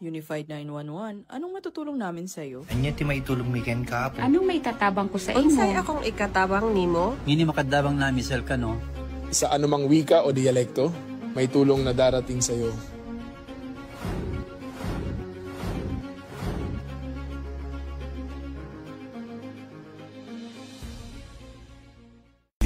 Unified 911, anong matutulong namin sa'yo? Anya ti may tulong miken ka po. Anong may tatabang ko sa imo? Unsay akong ikatabang nimo? Ngini makadabang na misal ka no? Sa anumang wika o dialekto, may tulong na darating sa iyo.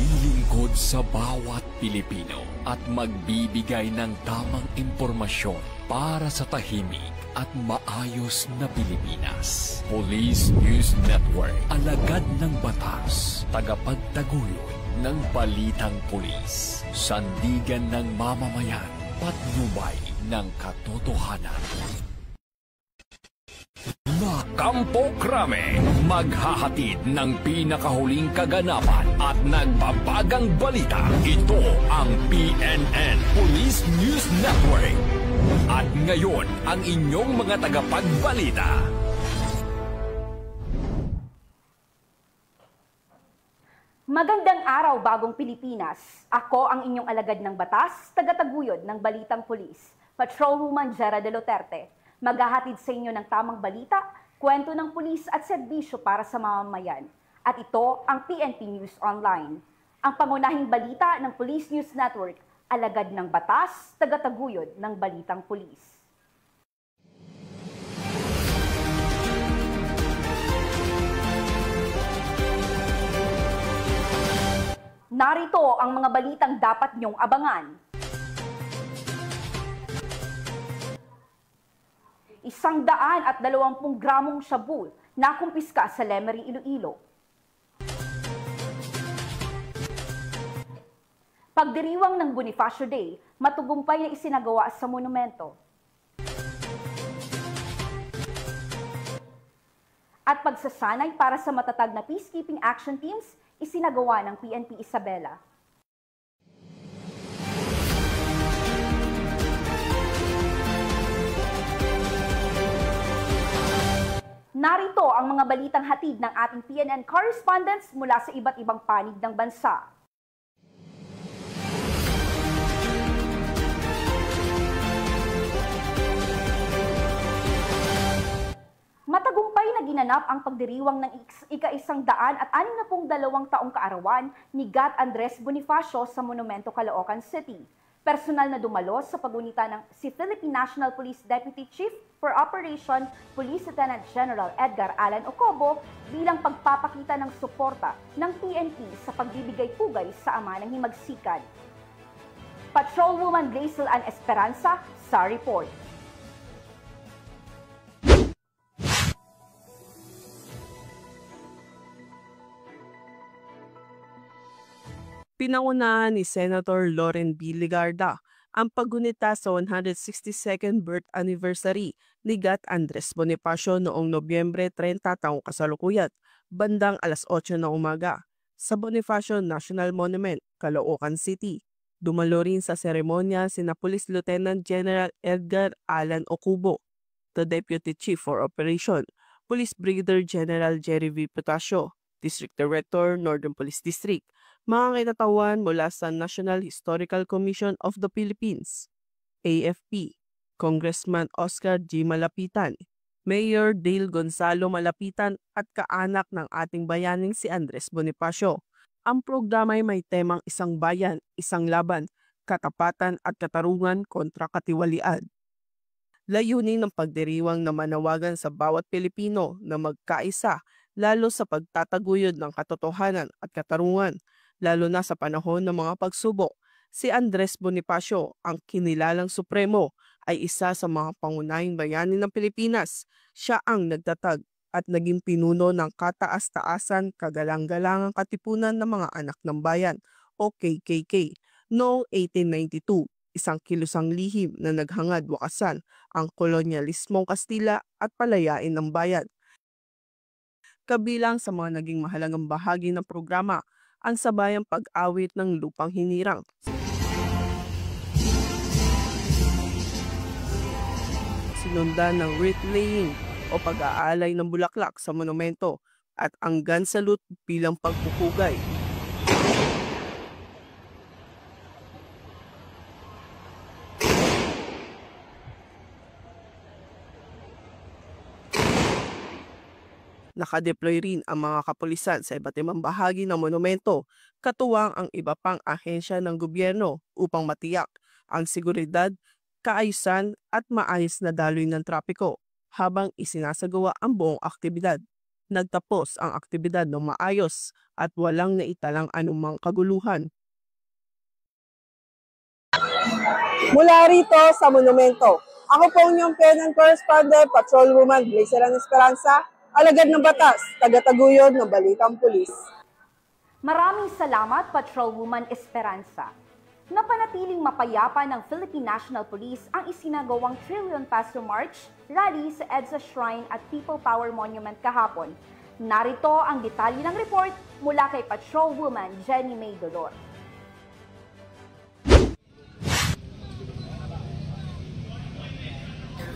Lilingkod sa bawat Pilipino at magbibigay ng tamang impormasyon para sa tahimik at maayos na Pilipinas. Police News Network, alagad ng batas, tagapagtaguyod ng balitang pulis, sandigan ng mamamayan, patnubay ng katotohanan. La Campo Crame, maghahatid ng pinakahuling kaganapan at nagbabagang balita. Ito ang PNN Police News Network. At ngayon, ang inyong mga tagapagbalita. Magandang araw, bagong Pilipinas. Ako ang inyong alagad ng batas, tagataguyod ng Balitang Pulis, Patrolwoman Jera de Luterte. Maghahatid sa inyo ng tamang balita, kwento ng pulis at serbisyo para sa mamamayan. At ito ang PNP News Online. Ang pangunahing balita ng Police News Network, alagad ng batas, tagataguyod ng Balitang Pulis. Narito ang mga balitang dapat niyong abangan. 120 gramong shabu na kumpiska sa Lemery, Iloilo. Pagdiriwang ng Bonifacio Day, matugumpay na isinagawa sa monumento. At pagsasanay para sa matatag na peacekeeping action teams, isinagawa ng PNP Isabela. Narito ang mga balitang hatid ng ating PNN correspondents mula sa iba't ibang panig ng bansa. Matagumpay na ginanap ang pagdiriwang ng ika-162 taong kaarawan ni Gat Andres Bonifacio sa Monumento, Caloocan City. Personal na dumalo sa pagunita ng si Philippine National Police Deputy Chief for Operation Police Lieutenant General Edgar Alan Ocobo bilang pagpapakita ng suporta ng PNP sa pagbibigay pugay sa ama ng himagsikan. Patrolwoman Grazel Ann Esperanza sa report. Pinangunahan ni Senator Loren B. Ligarda ang paggunita sa 162nd birth anniversary ni Gat Andres Bonifacio noong Nobyembre 30 taong kasalukuyat, bandang alas 8 ng umaga, sa Bonifacio National Monument, Caloocan City. Dumalo rin sa seremonya sina Police Lieutenant General Edgar Alan Ocobo, the Deputy Chief for Operation, Police Brigadier General Jerry V. Potasio, District Director, Northern Police District, mga kinatawan mula sa National Historical Commission of the Philippines, AFP, Congressman Oscar G. Malapitan, Mayor Dale Gonzalo Malapitan at kaanak ng ating bayaning si Andres Bonifacio. Ang programa ay may temang isang bayan, isang laban, katapatan at katarungan kontra katiwalian. Layunin ng pagdiriwang na manawagan sa bawat Pilipino na magkaisa lalo sa pagtataguyod ng katotohanan at katarungan, lalo na sa panahon ng mga pagsubok. Si Andres Bonifacio, ang kinilalang supremo, ay isa sa mga pangunahing bayani ng Pilipinas. Siya ang nagtatag at naging pinuno ng kataas-taasan kagalang-galangang katipunan ng mga anak ng bayan o KKK noong 1892, isang kilusang lihim na naghangad wakasan ang kolonyalismong Kastila at palayain ng bayan. Kabilang sa mga naging mahalagang bahagi ng programa ang sabayang pag-awit ng lupang hinirang. Sinundan ng wreath laying o pag-aalay ng bulaklak sa monumento at ang gun salute bilang pagpupugay. Nakadeploy rin ang mga kapulisan sa iba't ibang bahagi ng monumento, katuwang ang iba pang ahensya ng gobyerno upang matiyak ang seguridad, kaayusan at maayos na daloy ng trapiko habang isinasagawa ang buong aktibidad. Nagtapos ang aktibidad ng maayos at walang naitalang anumang kaguluhan. Mula rito sa monumento, ako po inyong PNN correspondent, Patrolwoman Glycerin Esperanza, alagad ng batas, tagataguyod ng Balitang Pulis. Maraming salamat, Patrolwoman Esperanza. Napanatiling mapayapa ng Philippine National Police ang isinagawang Trillion Peso March rally sa EDSA Shrine at People Power Monument kahapon. Narito ang detalye ng report mula kay Patrolwoman Jenny May Dolor.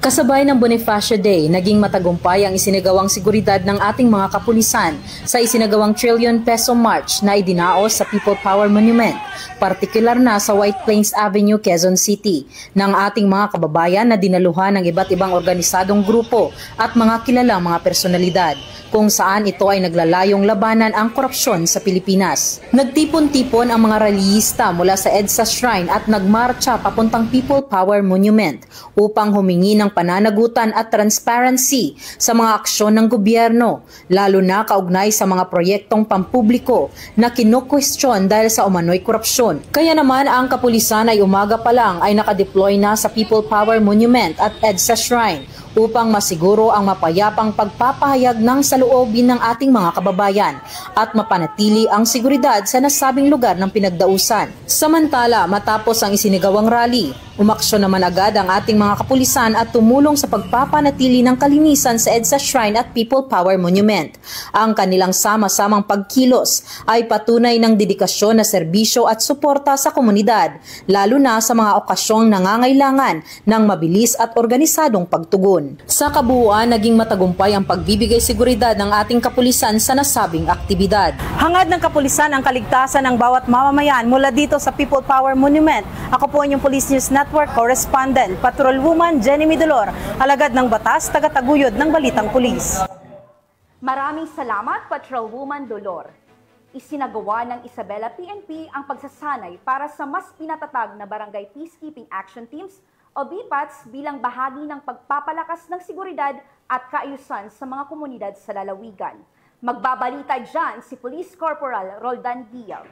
Kasabay ng Bonifacio Day, naging matagumpay ang isinagawang seguridad ng ating mga kapulisan sa isinagawang Trillion Peso March na idinaos sa People Power Monument, partikular na sa White Plains Avenue, Quezon City, ng ating mga kababayan na dinaluhan ng iba't ibang organisadong grupo at mga kilalang mga personalidad, kung saan ito ay naglalayong labanan ang korupsyon sa Pilipinas. Nagtipon-tipon ang mga rallyista mula sa EDSA Shrine at nagmarcha papuntang People Power Monument upang humingi ng pananagutan at transparency sa mga aksyon ng gobyerno, lalo na kaugnay sa mga proyektong pampubliko na kinukwestiyon dahil sa umano'y korupsyon. Kaya naman ang kapulisan ay umaga pa lang ay nakadeploy na sa People Power Monument at EDSA Shrine upang masiguro ang mapayapang pagpapahayag ng saloobin ng ating mga kababayan at mapanatili ang seguridad sa nasabing lugar ng pinagdausan. Samantala, matapos ang isinigawang rally, umaksyon naman agad ang ating mga kapulisan at tumulong sa pagpapanatili ng kalinisan sa EDSA Shrine at People Power Monument. Ang kanilang sama-samang pagkilos ay patunay ng dedikasyon na serbisyo at suporta sa komunidad, lalo na sa mga okasyong nangangailangan ng mabilis at organisadong pagtugon. Sa kabuuan, naging matagumpay ang pagbibigay seguridad ng ating kapulisan sa nasabing aktibidad. Hangad ng kapulisan ang kaligtasan ng bawat mamamayan mula dito sa People Power Monument. Ako po inyong Police News Network Correspondent, Patrolwoman Jenny Midolor, alagad ng batas, tagataguyod ng Balitang Pulis. Maraming salamat, Patrolwoman Dolor. Isinagawa ng Isabela PNP ang pagsasanay para sa mas pinatatag na Barangay Peacekeeping Action Teams o BPATs bilang bahagi ng pagpapalakas ng seguridad at kaayusan sa mga komunidad sa lalawigan. Magbabalita dyan si Police Corporal Roldan Guial.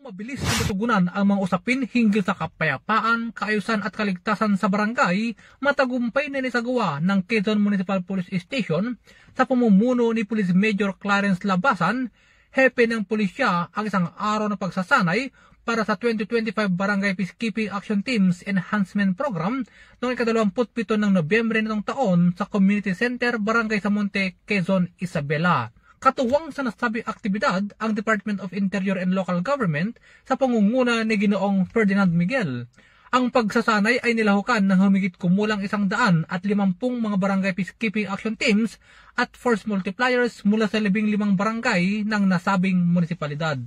Mabilis na matugunan ang mga usapin hinggil sa kapayapaan, kaayusan at kaligtasan sa barangay, matagumpay na nisagawa ng Quezon Municipal Police Station sa pamumuno ni Police Major Clarence Labasan, hepe ng pulisya, ang isang araw na pagsasanay para sa 2025 Barangay Peacekeeping Action Teams Enhancement Program noong ika-27 ng Nobyembre nitong taon sa Community Center, Barangay Samonte, Quezon, Isabela. Katuwang sa nasabing aktibidad ang Department of Interior and Local Government sa pangunguna ni Ginoong Ferdinand Miguel. Ang pagsasanay ay nilahukan ng humigit kumulang 150 mga Barangay Peacekeeping Action Teams at force multipliers mula sa 15 barangay ng nasabing munisipalidad.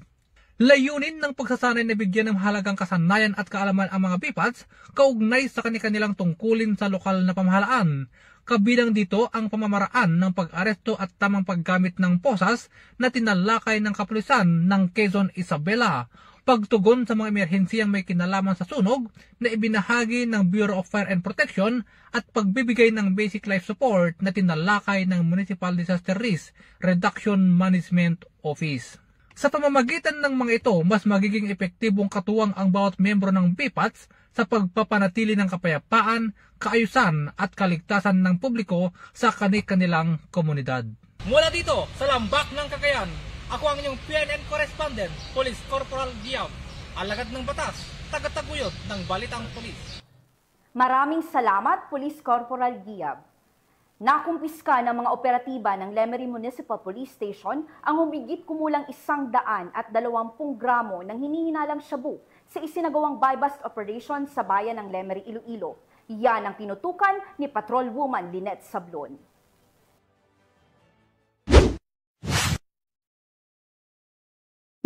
Layunin ng pagsasanay na bigyan ng mahalagang kasanayan at kaalaman ang mga BPATs kaugnay sa kanilang tungkulin sa lokal na pamahalaan. Kabilang dito ang pamamaraan ng pag-aresto at tamang paggamit ng posas na tinalakay ng kapulisan ng Quezon, Isabela, pagtugon sa mga emerhensiyang may kinalaman sa sunog na ibinahagi ng Bureau of Fire and Protection at pagbibigay ng basic life support na tinalakay ng Municipal Disaster Risk Reduction Management Office. Sa pamamagitan ng mga ito, mas magiging epektibong katuwang ang bawat membro ng BPATs sa pagpapanatili ng kapayapaan, kaayusan at kaligtasan ng publiko sa kanilang komunidad. Mula dito sa Lambak ng Cagayan, ako ang inyong PNN Correspondent, Police Corporal Guial, alagad ng batas, tagataguyod ng Balitang Pulis. Maraming salamat, Police Corporal Guial. Nakumpiska ng mga operatiba ng Lemery Municipal Police Station ang humigit kumulang 120 gramo ng hinihinalang shabu sa isinagawang buy-bust operation sa bayan ng Lemery, Iloilo. Yan ang tinutukan ni Patrolwoman Lynette Sablon.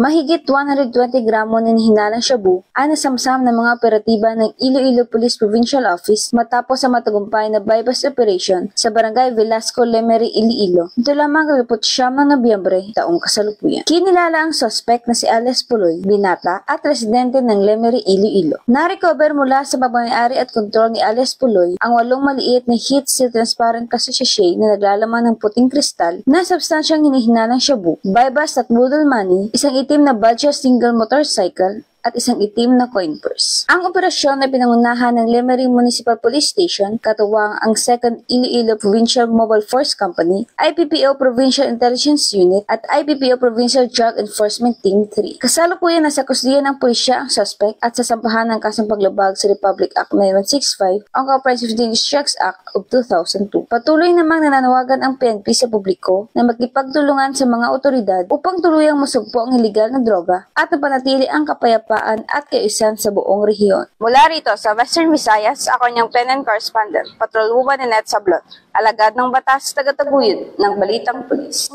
Mahigit 120 gramo ng hinalang shabu ang nasamsam ng mga operatiba ng Iloilo Police Provincial Office matapos ang matagumpay na bypass operation sa Barangay Velasco, Lemery, Iloilo. Ito lamang 29 ng Nobyembre taong kasalukuyan. Kinilala ang suspect na si Alias Puloy, binata at residente ng Lemery, Iloilo. Na-recover mula sa pagmamayari at kontrol ni Alias Puloy ang 8 maliit na heat seal transparent sachet na naglalaman ng puting kristal na substansyang hinihinalang shabu, bypass at budol money, isang itim na Badger single motorcycle, at isang itim na coin purse. Ang operasyon na pinangunahan ng Lemery Municipal Police Station, katuwang ang 2nd Iloilo Provincial Mobile Force Company, IPPO Provincial Intelligence Unit at IPPO Provincial Drug Enforcement Team 3. Kasalukuyan nasa kusdiyan ng pulisya ang suspect at sasampahan ng kasong paglabag sa Republic Act 9165 o Comprehensive Dangerous Drugs Act of 2002. Patuloy namang nananawagan ang PNP sa publiko na magkipagtulungan sa mga otoridad upang tuluyang masugpo ang iligal na droga at napanatili ang kapayapaan at kaayusan sa buong rehiyon. Mula rito sa Western Visayas, ako niyang PNN correspondent, Patrolwoman Ninette Sablon, alagad ng batas, tagataguyod ng Balitang Pulis.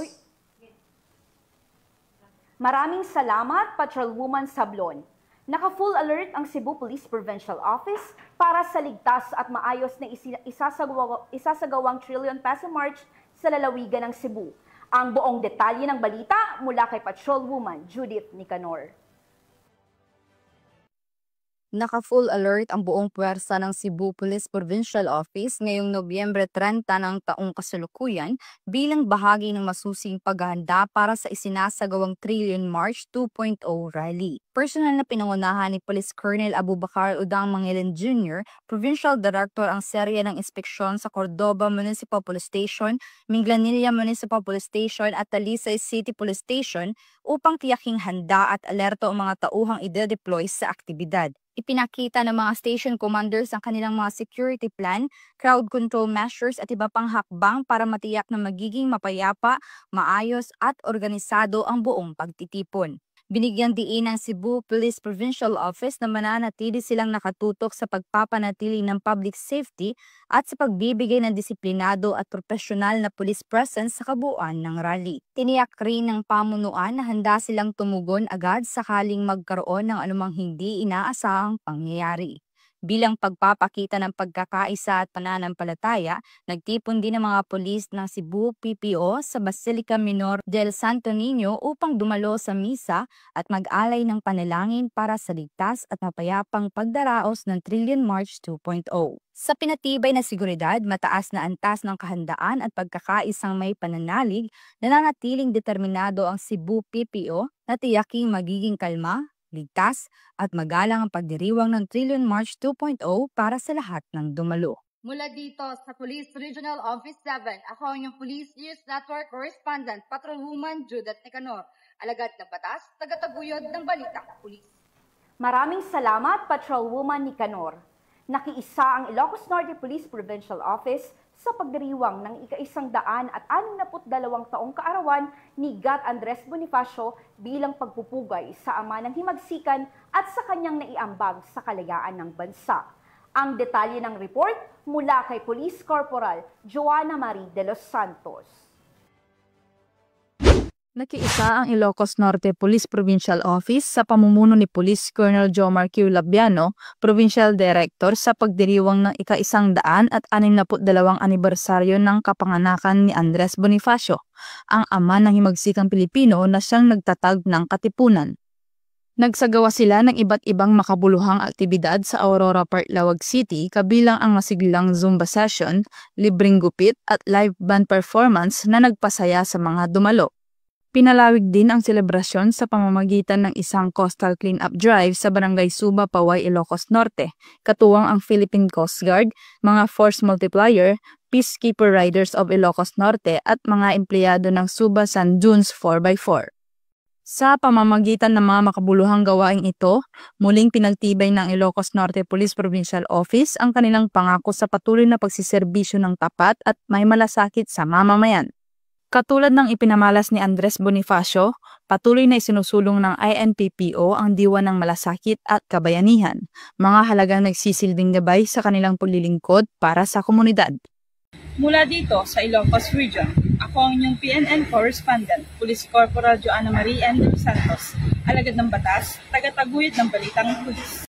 Maraming salamat, Patrolwoman Sablon. Naka-full alert ang Cebu Police Provincial Office para sa ligtas at maayos na isasagawang trillion peso march sa lalawigan ng Cebu. Ang buong detalye ng balita mula kay Patrolwoman Judith Nicanor. Naka-full alert ang buong puwersa ng Cebu Police Provincial Office ngayong Nobyembre 30 ng taong kasalukuyan bilang bahagi ng masusing paghahanda para sa isinasagawang Trillion March 2.0 rally. Personal na pinangunahan ni Police Colonel Abubakar Udang Mangilan Jr., Provincial Director ang serye ng inspeksyon sa Cordoba Municipal Police Station, Minglanilla Municipal Police Station at Talisay City Police Station upang tiyaking handa at alerto ang mga tauhang ide-deploy sa aktibidad. Ipinakita ng mga station commanders ang kanilang mga security plan, crowd control measures at iba pang hakbang para matiyak na magiging mapayapa, maayos at organisado ang buong pagtitipon. Binigyan diin ng Cebu Police Provincial Office na mananatili silang nakatutok sa pagpapanatili ng public safety at sa pagbibigay ng disiplinado at profesional na police presence sa kabuuan ng rally. Tiniyak rin ng pamunuan na handa silang tumugon agad sakaling magkaroon ng anumang hindi inaasahang pangyayari. Bilang pagpapakita ng pagkakaisa at pananampalataya, nagtipon din ang mga pulis ng Cebu PPO sa Basilica Minor del Santo Niño upang dumalo sa misa at mag-alay ng panalangin para sa ligtas at mapayapang pagdaraos ng Trillion March 2.0. Sa pinatibay na seguridad, mataas na antas ng kahandaan at pagkakaisang may pananalig, nananatiling determinado ang Cebu PPO na tiyaking magiging kalma, ligtas at magalang ang pagdiriwang ng Trillion March 2.0 para sa lahat ng dumalo. Mula dito sa Police Regional Office 7, ako ang inyong Police News Network Correspondent, Patrolwoman Judith Nicanor, alagad ng batas, tagataguyod ng Balitang Pulis. Maraming salamat, Patrolwoman Nicanor. Nakiisa ang Ilocos Norte Police Provincial Office sa pagdiriwang ng ika-162 taong kaarawan ni Gat Andres Bonifacio bilang pagpupugay sa ama ng himagsikan at sa kanyang naiambag sa kalayaan ng bansa. Ang detalye ng report mula kay Police Corporal Joanna Marie de los Santos. Nakiisa ang Ilocos Norte Police Provincial Office sa pamumuno ni Police Colonel Jomar Q. Labiano, Provincial Director sa pagdiriwang ng ika-162 anibersaryo ng kapanganakan ni Andres Bonifacio, ang ama ng himagsikang Pilipino na siyang nagtatag ng katipunan. Nagsagawa sila ng iba't ibang makabuluhang aktibidad sa Aurora Park, Lawag City kabilang ang masiglang Zumba session, libreng gupit at live band performance na nagpasaya sa mga dumalo. Pinalawig din ang selebrasyon sa pamamagitan ng isang coastal clean-up drive sa Barangay Suba, Paway, Ilocos Norte, katuwang ang Philippine Coast Guard, mga Force Multiplier, Peacekeeper Riders of Ilocos Norte at mga empleyado ng Suba San Dunes 4x4. Sa pamamagitan ng mga makabuluhang gawaing ito, muling pinagtibay ng Ilocos Norte Police Provincial Office ang kanilang pangako sa patuloy na pagsiserbisyo ng tapat at may malasakit sa mamamayan. Katulad ng ipinamalas ni Andres Bonifacio, patuloy na isinusulong ng INPPO ang diwa ng malasakit at kabayanihan, mga halagang nagsisilbing gabay sa kanilang paglilingkod para sa komunidad. Mula dito sa Ilocos Region, Ako ang inyong PNN correspondent, Police Corporal Joanna Marie M. de los Santos, alagad ng batas, tagataguyod ng balitang pulis.